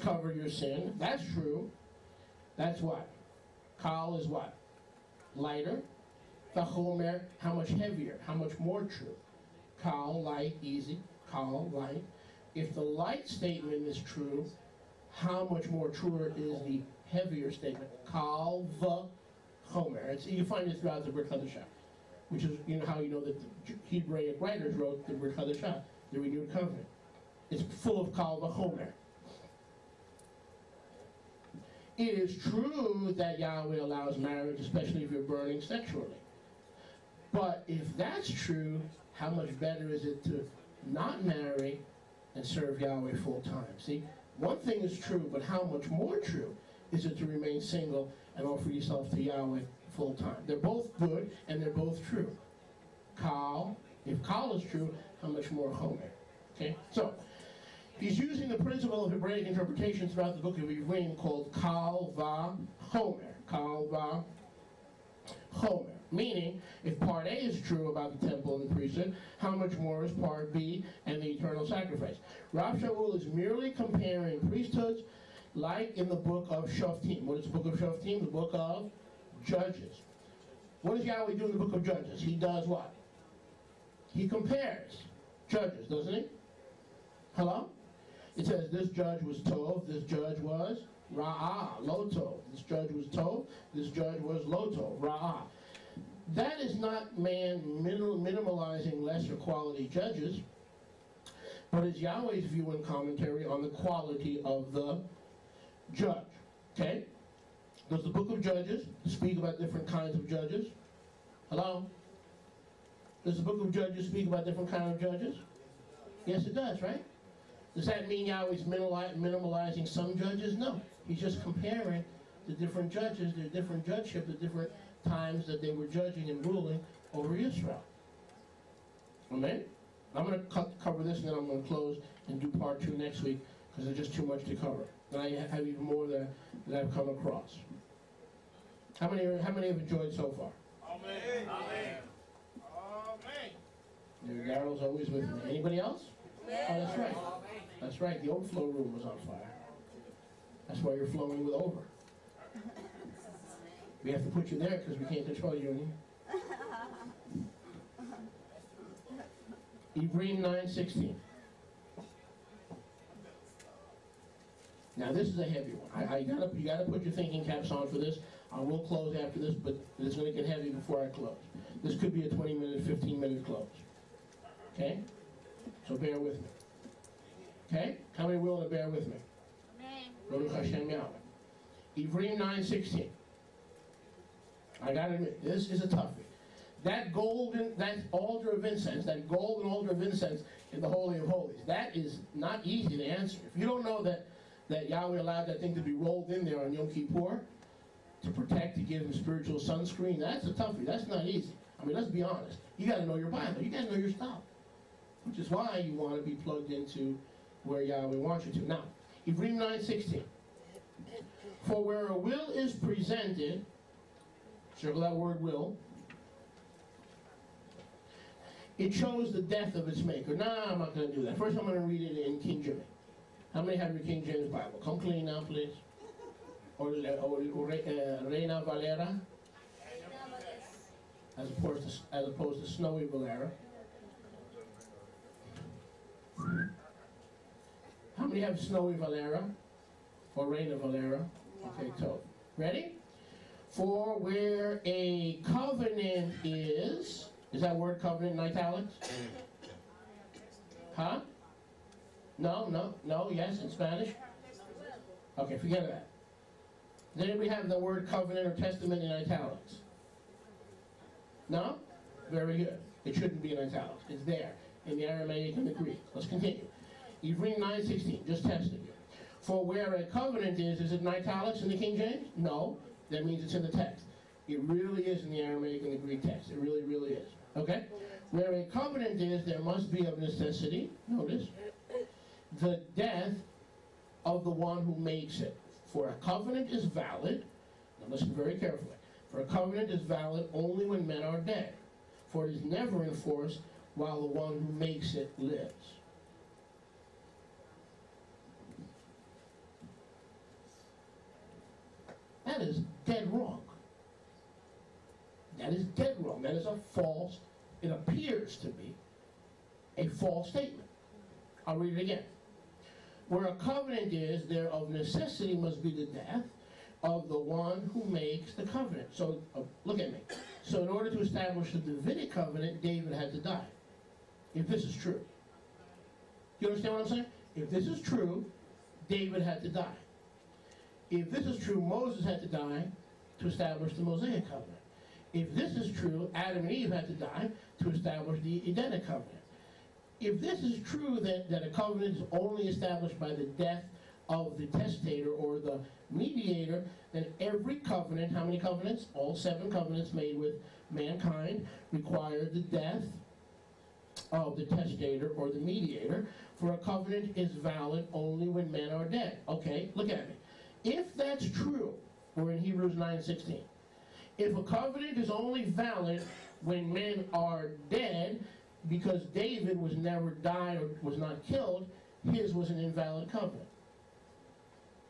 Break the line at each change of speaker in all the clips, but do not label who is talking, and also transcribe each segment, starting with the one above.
cover your sin. That's true. That's what? Kal is what? Lighter. Vachomer, how much heavier? How much more true? Kal, light, easy. Kal, light. If the light statement is true, how much more truer is the heavier statement? Kal, vachomer. You find it throughout the Brit Hadashah, which is how you know that the Hebraic writers wrote the Brit Hadashah, the renewed covenant. It's full of kal vachomer. It is true that Yahweh allows marriage, especially if you're burning sexually. But if that's true, how much better is it to not marry and serve Yahweh full time? See, one thing is true, but how much more true is it to remain single and offer yourself to Yahweh full time? They're both good and they're both true. Kal, if Kal is true, how much more Chomer? Okay, so he's using the principle of Hebraic interpretation throughout the book of Yevrim called Kal Va-Chomer. Kal Va-Chomer. Meaning, if part A is true about the temple and the priesthood, how much more is part B and the eternal sacrifice? Rav Shaul is merely comparing priesthoods like in the book of Shoftim. What is the book of Shoftim? The book of Judges. What does Yahweh do in the book of Judges? He does what? He compares judges, doesn't he? Hello? It says this judge was Tov, this judge was Ra'ah, Lo Tov. This judge was Tov, this judge was Lo Tov, Ra'ah. That is not man minimalizing lesser quality judges, but is Yahweh's view and commentary on the quality of the judge. Okay? Does the book of Judges speak about different kinds of judges? Hello? Does the book of Judges speak about different kinds of judges? Yes, it does, right? Does that mean Yahweh's minimalizing some judges? No. He's just comparing the different judges, their different judgeship, the different times that they were judging and ruling over Israel. Amen? I'm going to cover this and then I'm going to close and do part 2 next week because there's just too much to cover. And I have even more that I've come across. How many have enjoyed so far?
Amen. Amen. Amen.
Daryl's always with me. Anybody else? Oh, that's right. That's right. The overflow room was on fire. That's why you're flowing with over. We have to put you there because we can't control you in here. Yevrim 9:16. Now this is a heavy one. You gotta put your thinking caps on for this. I will close after this, but it's going to get heavy before I close. This could be a 20-minute, 15-minute close. Okay? So bear with me. Okay? How many willing to bear with me?
Amen.
Baruch Hashem Yahweh. Yevrim 9:16. I gotta admit, this is a toughie. That altar of incense, that golden altar of incense in the Holy of Holies, that is not easy to answer. If you don't know that Yahweh allowed that thing to be rolled in there on Yom Kippur to protect, to give him spiritual sunscreen, that's a toughie. That's not easy. I mean, let's be honest. You gotta know your Bible. You gotta know your stuff. Which is why you want to be plugged into where Yahweh wants you to. Now, Yevrim 9:16. For where a will is presented, circle that word will, it shows the death of its maker. I'm not going to do that. First I'm going to read it in King James. How many have your King James Bible? Come clean now, please. Or Reina Valera, as opposed to Snowy Valera. How many have Snowy Valera? Or Reina Valera? Okay, so ready? For where a covenant is that word covenant in italics? Huh? No, yes, in Spanish? Okay, forget that. Then we have the word covenant or testament in italics. No? Very good. It shouldn't be in italics. It's there in the Aramaic and the Greek. Let's continue. Yevrim 9:16, just testing you. For where a covenant is it in italics in the King James? No. That means it's in the text. It really is in the Aramaic and the Greek text. It really, really is. Okay? Where a covenant is, there must be of necessity, notice, the death of the one who makes it. For a covenant is valid, now listen very carefully, for a covenant is valid only when men are dead, for it is never enforced while the one who makes it lives. that is dead wrong. That is dead wrong. That is a false, it appears to be a false statement. I'll read it again. Where a covenant is, there of necessity must be the death of the one who makes the covenant. So, look at me. So in order to establish the Davidic covenant, David had to die. If this is true. You understand what I'm saying? If this is true, David had to die. If this is true, Moses had to die to establish the Mosaic covenant. If this is true, Adam and Eve had to die to establish the Edenic covenant. If this is true that a covenant is only established by the death of the testator or the mediator, then every covenant, how many covenants? All 7 covenants made with mankind require the death of the testator or the mediator, for a covenant is valid only when men are dead. Okay, look at me. If that's true, we're in Hebrews 9:16. If a covenant is only valid when men are dead, because David was never died or was not killed, his was an invalid covenant.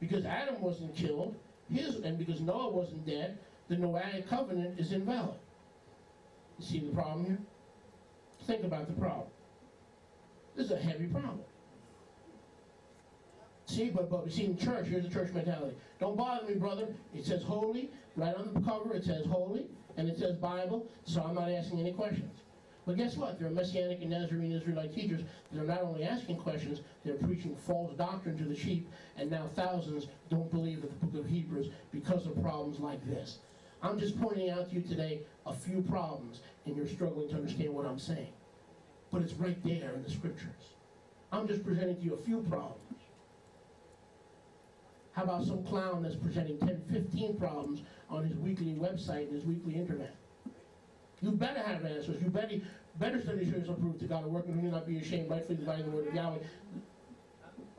Because Adam wasn't killed, and because Noah wasn't dead, the Noahic covenant is invalid. You see the problem here? Think about the problem. This is a heavy problem. See, but we see in church, here's the church mentality. Don't bother me, brother. It says holy, right on the cover it says holy, and it says Bible, so I'm not asking any questions. But guess what? There are Messianic and Nazarene Israelite teachers that are not only asking questions, they're preaching false doctrine to the sheep, and now thousands don't believe in the book of Hebrews because of problems like this. I'm just pointing out to you today a few problems, and you're struggling to understand what I'm saying. But it's right there in the scriptures. I'm just presenting to you a few problems. How about some clown that's presenting 10, 15 problems on his weekly website and his weekly internet? You better have answers. You better study yourself approved to God, a workman who may not be ashamed, rightfully dividing the word of Yahweh.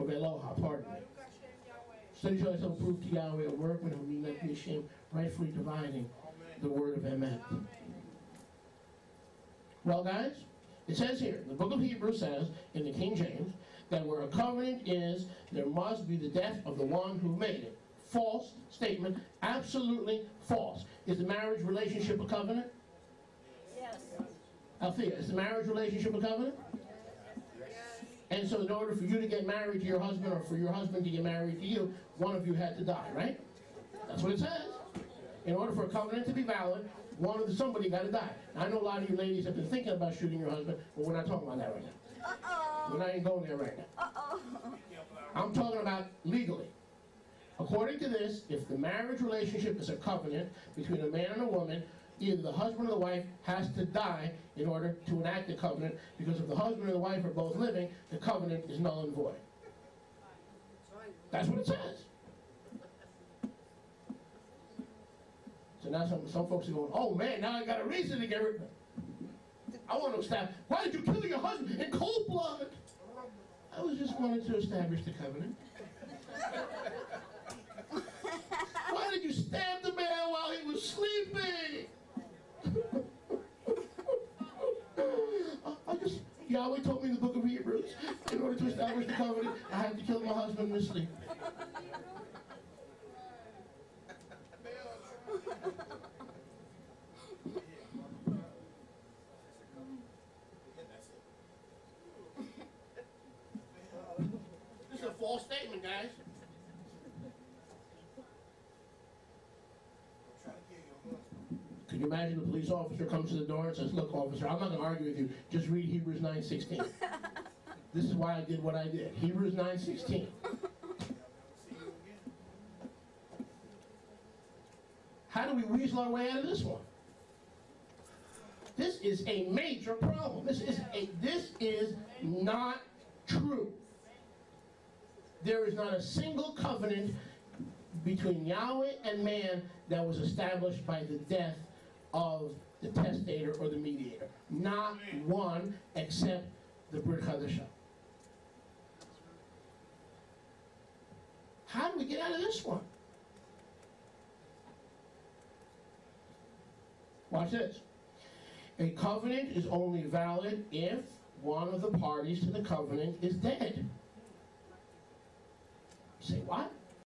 Okay, aloha, pardon me. Study yourself approved to Yahweh, a workman who may not be ashamed, rightfully dividing the word of Amen. Well, guys, it says here, the book of Hebrews says, in the King James, that where a covenant is, there must be the death of the one who made it. False statement, absolutely false. Is the marriage relationship a covenant?
Yes.
Althea, is the marriage relationship a covenant?
Yes.
And so in order for you to get married to your husband, or for your husband to get married to you, one of you had to die, right? That's what it says. In order for a covenant to be valid, somebody got to die. Now, I know a lot of you ladies have been thinking about shooting your husband, but we're not talking about that right now. We're not even going there right now. I'm talking about legally. According to this, if the marriage relationship is a covenant between a man and a woman, either the husband or the wife has to die in order to enact the covenant, because if the husband and the wife are both living, the covenant is null and void. That's what it says. So now some folks are going, oh man, now I got a reason to get rid of it. I want to establish, why did you kill your husband in cold blood? I was just wanting to establish the covenant. Why did you stab the man while he was sleeping? Yahweh told me in the book of Hebrews, in order to establish the covenant, I had to kill my husband in his sleep. This is a false statement, guys. Can you imagine the police officer comes to the door and says, look, officer, I'm not going to argue with you. Just read Hebrews 9:16. This is why I did what I did. Hebrews 9:16. How do we weasel our way out of this one? This is a major problem. This is not true. There is not a single covenant between Yahweh and man that was established by the death of the testator or the mediator. Not one, except the Brit Hadashah. How do we get out of this one? Watch this. A covenant is only valid if one of the parties to the covenant is dead. You say, what?